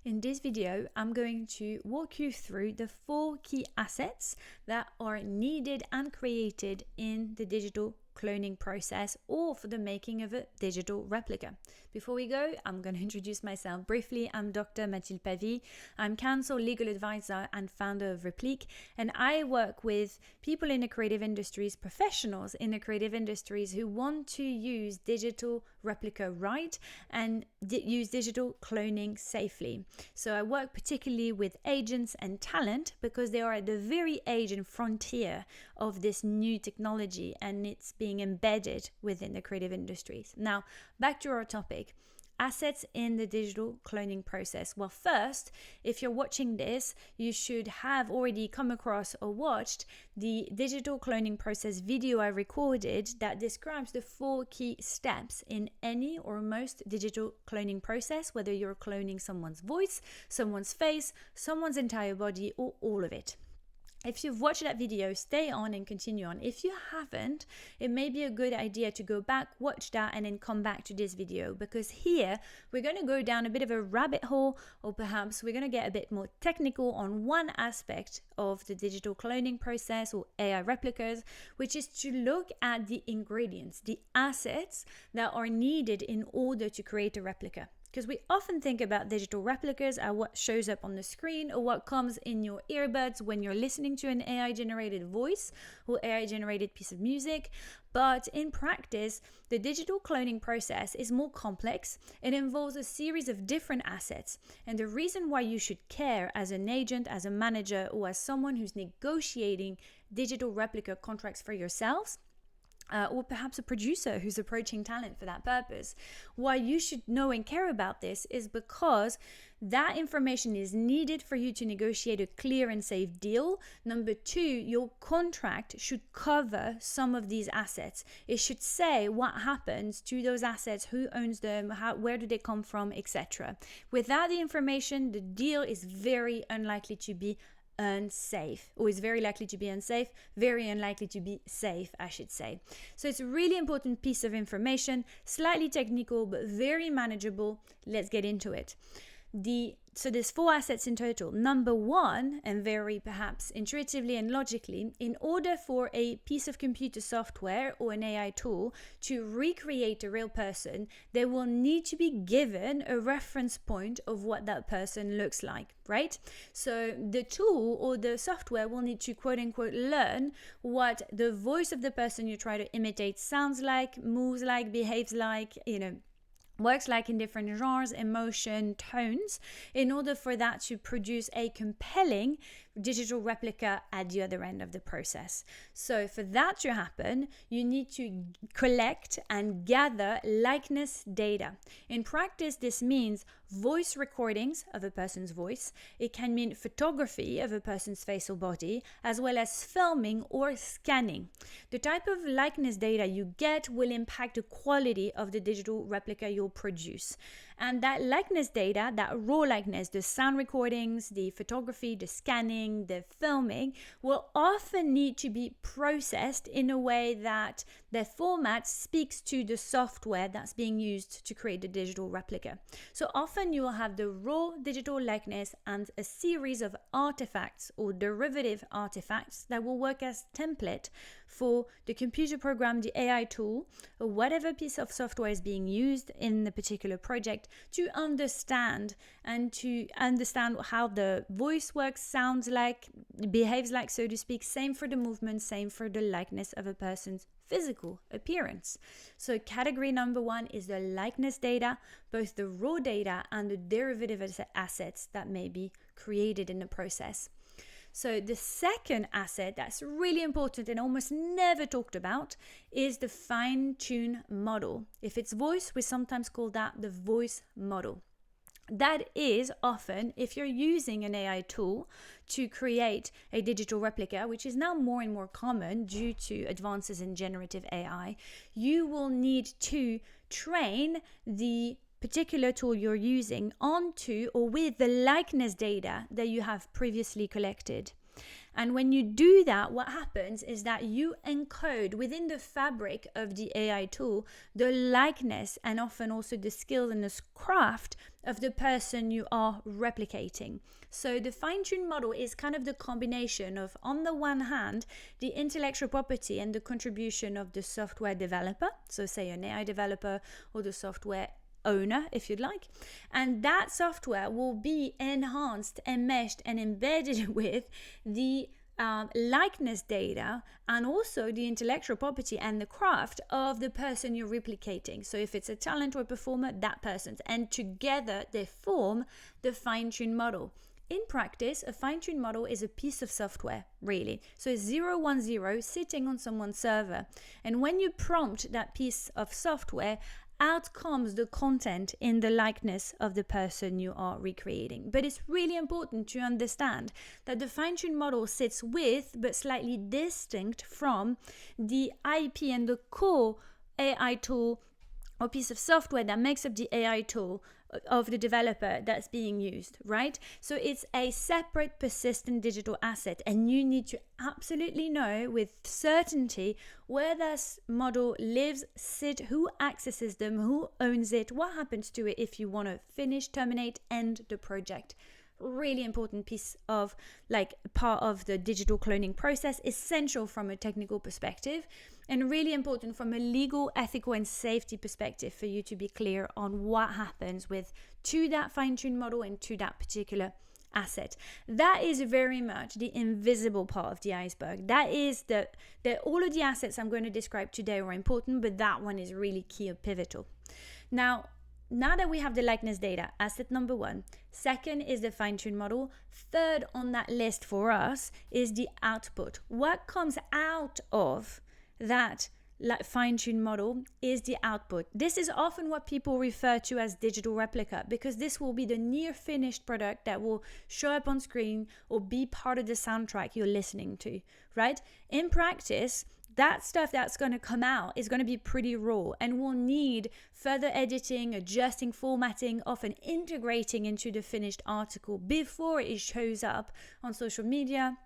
In this video, I'm going to walk you through the 4 key assets that are needed and created in the digital cloning process or for the making of a digital replica. Before we go, I'm going to introduce myself briefly. I'm Dr. Mathilde Pavie. I'm counsel, legal advisor, and founder of Replique, and I work with people in the creative industries, professionals in the creative industries who want to use digital replica right and use digital cloning safely. So I work particularly with agents and talent because they are at the very age and frontier of this new technology, and it's being embedded within the creative industries. Now, back to our topic. Assets in the digital cloning process. Well, first, if you're watching this, you should have already come across or watched the digital cloning process video I recorded that describes the 4 key steps in any or most digital cloning process, whether you're cloning someone's voice, someone's face, someone's entire body, or all of it. If you've watched that video, stay on and continue on. If you haven't, it may be a good idea to go back, watch that, and then come back to this video, because here we're going to go down a bit of a rabbit hole, or perhaps we're going to get a bit more technical on one aspect of the digital cloning process or AI replicas, which is to look at the ingredients, the assets that are needed in order to create a replica. Because we often think about digital replicas as what shows up on the screen or what comes in your earbuds when you're listening to an AI-generated voice or AI-generated piece of music. But in practice, the digital cloning process is more complex. It involves a series of different assets. And the reason why you should care as an agent, as a manager, or as someone who's negotiating digital replica contracts for yourselves, or perhaps a producer who's approaching talent for that purpose. Why you should know and care about this is because that information is needed for you to negotiate a clear and safe deal. Number 2, your contract should cover some of these assets. It should say what happens to those assets, who owns them, where do they come from, etc. Without the information, the deal is very unlikely to be unsafe, or is very likely to be unsafe, very unlikely to be safe, I should say. So it's a really important piece of information, slightly technical, but very manageable. Let's get into it. So there's 4 assets in total. Number 1, and very perhaps intuitively and logically, in order for a piece of computer software or an AI tool to recreate a real person, they will need to be given a reference point of what that person looks like, right? So the tool or the software will need to quote unquote learn what the voice of the person you try to imitate sounds like, moves like, behaves like, works like in different genres, emotion, tones, in order for that to produce a compelling digital replica at the other end of the process. So for that to happen, you need to collect and gather likeness data. In practice, this means voice recordings of a person's voice. It can mean photography of a person's face or body, as well as filming or scanning. The type of likeness data you get will impact the quality of the digital replica you'll produce. And that likeness data, that raw likeness, the sound recordings, the photography, the scanning, the filming, will often need to be processed in a way that the format speaks to the software that's being used to create the digital replica. So often you will have the raw digital likeness and a series of artifacts or derivative artifacts that will work as template for the computer program, the AI tool, or whatever piece of software is being used in the particular project to understand how the voice works, sounds like, behaves like, so to speak. Same for the movement, same for the likeness of a person's physical appearance. So category number 1 is the likeness data, both the raw data and the derivative assets that may be created in the process. So the second asset that's really important and almost never talked about is the fine-tune model. If it's voice, we sometimes call that the voice model. That is often, if you're using an AI tool to create a digital replica, which is now more and more common due to advances in generative AI, you will need to train the particular tool you're using onto or with the likeness data that you have previously collected. And when you do that, what happens is that you encode within the fabric of the AI tool the likeness and often also the skills and the craft of the person you are replicating. So the fine-tuned model is kind of the combination of, on the one hand, the intellectual property and the contribution of the software developer, so say an AI developer or the software owner, if you'd like, and that software will be enhanced, enmeshed, and embedded with the likeness data and also the intellectual property and the craft of the person you're replicating. So if it's a talent or a performer, that person's, and together they form the fine-tuned model. In practice, a fine-tuned model is a piece of software, really. So it's 010 sitting on someone's server. And when you prompt that piece of software, out comes the content in the likeness of the person you are recreating. But it's really important to understand that the fine-tuned model sits with, but slightly distinct from, the IP and the core AI tool or piece of software that makes up the AI tool of the developer that's being used, right? So it's a separate, persistent digital asset, and you need to absolutely know with certainty where this model lives, sits, who accesses them, who owns it, what happens to it if you want to finish, terminate, end the project. Really important piece of, like, part of the digital cloning process, essential from a technical perspective, and really important from a legal, ethical, and safety perspective for you to be clear on what happens to that fine-tuned model and to that particular asset. That is very much the invisible part of the iceberg. That is all of the assets I'm going to describe today are important, but that one is really key or pivotal. Now that we have the likeness data, asset number one. Second is the fine-tuned model. Third on that list for us is the output. What comes out of that fine-tuned model is the output. This is often what people refer to as digital replica, because this will be the near finished product that will show up on screen or be part of the soundtrack you're listening to, right? In practice, that stuff that's going to come out is going to be pretty raw and will need further editing, adjusting, formatting, often integrating into the finished article before it shows up on social media,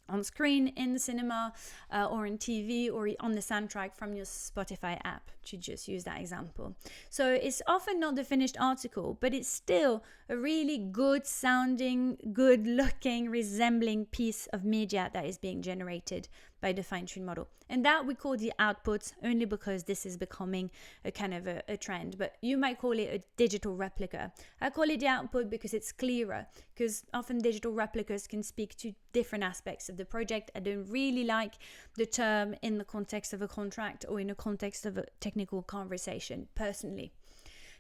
on screen, in the cinema, or on TV, or on the soundtrack from your Spotify app, to just use that example. So it's often not the finished article, but it's still a really good sounding, good looking, resembling piece of media that is being generated by the fine-tuned model. And that we call the outputs, only because this is becoming a kind of a trend, but you might call it a digital replica. I call it the output because it's clearer, because often digital replicas can speak to different aspects of the project. I don't really like the term in the context of a contract or in the context of a technical conversation, personally.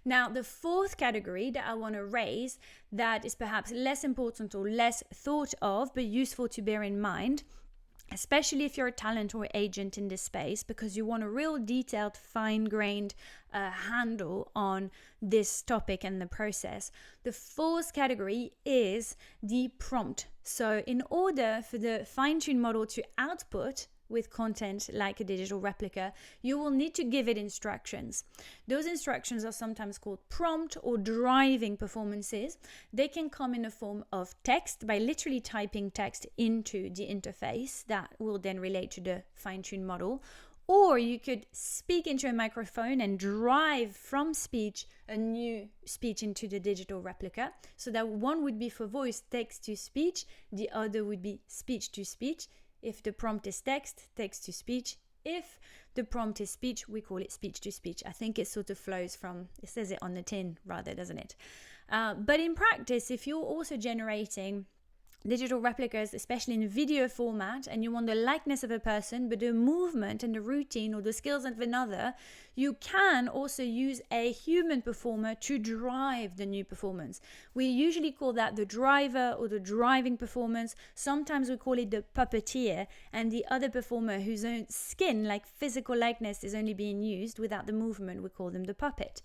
Now, the fourth category that I want to raise that is perhaps less important or less thought of, but useful to bear in mind, especially if you're a talent or agent in this space, because you want a real detailed, fine-grained handle on this topic and the process. The fourth category is the prompt. So in order for the fine-tuned model to output with content like a digital replica, you will need to give it instructions. Those instructions are sometimes called prompt or driving performances. They can come in the form of text, by literally typing text into the interface that will then relate to the fine-tuned model. Or you could speak into a microphone and drive from speech a new speech into the digital replica. So that one would be for voice, text to speech. The other would be speech to speech. If the prompt is text, text to speech. If the prompt is speech, we call it speech to speech. I think it sort of flows from, it says it on the tin rather, doesn't it? But in practice, if you're also generating digital replicas, especially in video format, and you want the likeness of a person, but the movement and the routine or the skills of another, you can also use a human performer to drive the new performance. We usually call that the driver or the driving performance. Sometimes we call it the puppeteer, and the other performer whose own skin, like physical likeness, is only being used without the movement, we call them the puppet.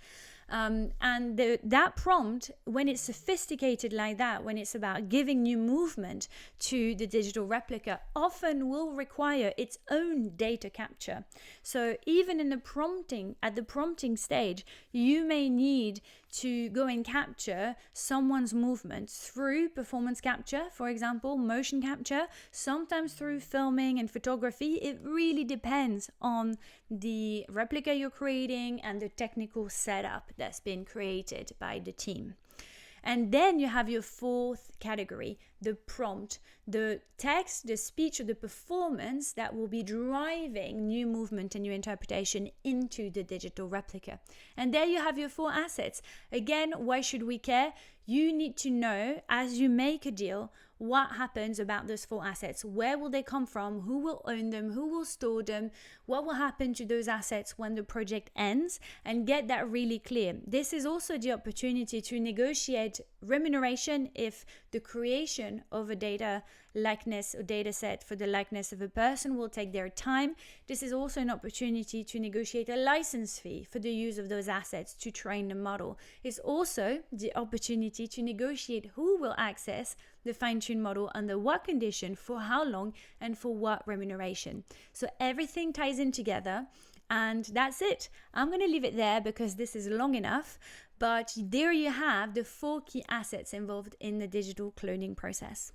That prompt, when it's sophisticated like that, when it's about giving new movement to the digital replica, often will require its own data capture. So even in the prompting, at the prompting stage, you may need to go and capture someone's movement through performance capture, for example, motion capture, sometimes through filming and photography. It really depends on the replica you're creating and the technical setup that's been created by the team. And then you have your fourth category, the prompt, the text, the speech, or the performance that will be driving new movement and new interpretation into the digital replica. And there you have your 4 assets. Again, why should we care? You need to know, as you make a deal, what happens about those 4 assets. Where will they come from? Who will own them? Who will store them? What will happen to those assets when the project ends? And get that really clear. This is also the opportunity to negotiate remuneration if the creation of a data likeness or data set for the likeness of a person will take their time. This is also an opportunity to negotiate a license fee for the use of those assets to train the model. It's also the opportunity to negotiate who will access the fine-tuned model under what condition, for how long, and for what remuneration. So everything ties in together, and that's it. I'm going to leave it there because this is long enough, but there you have the 4 key assets involved in the digital cloning process.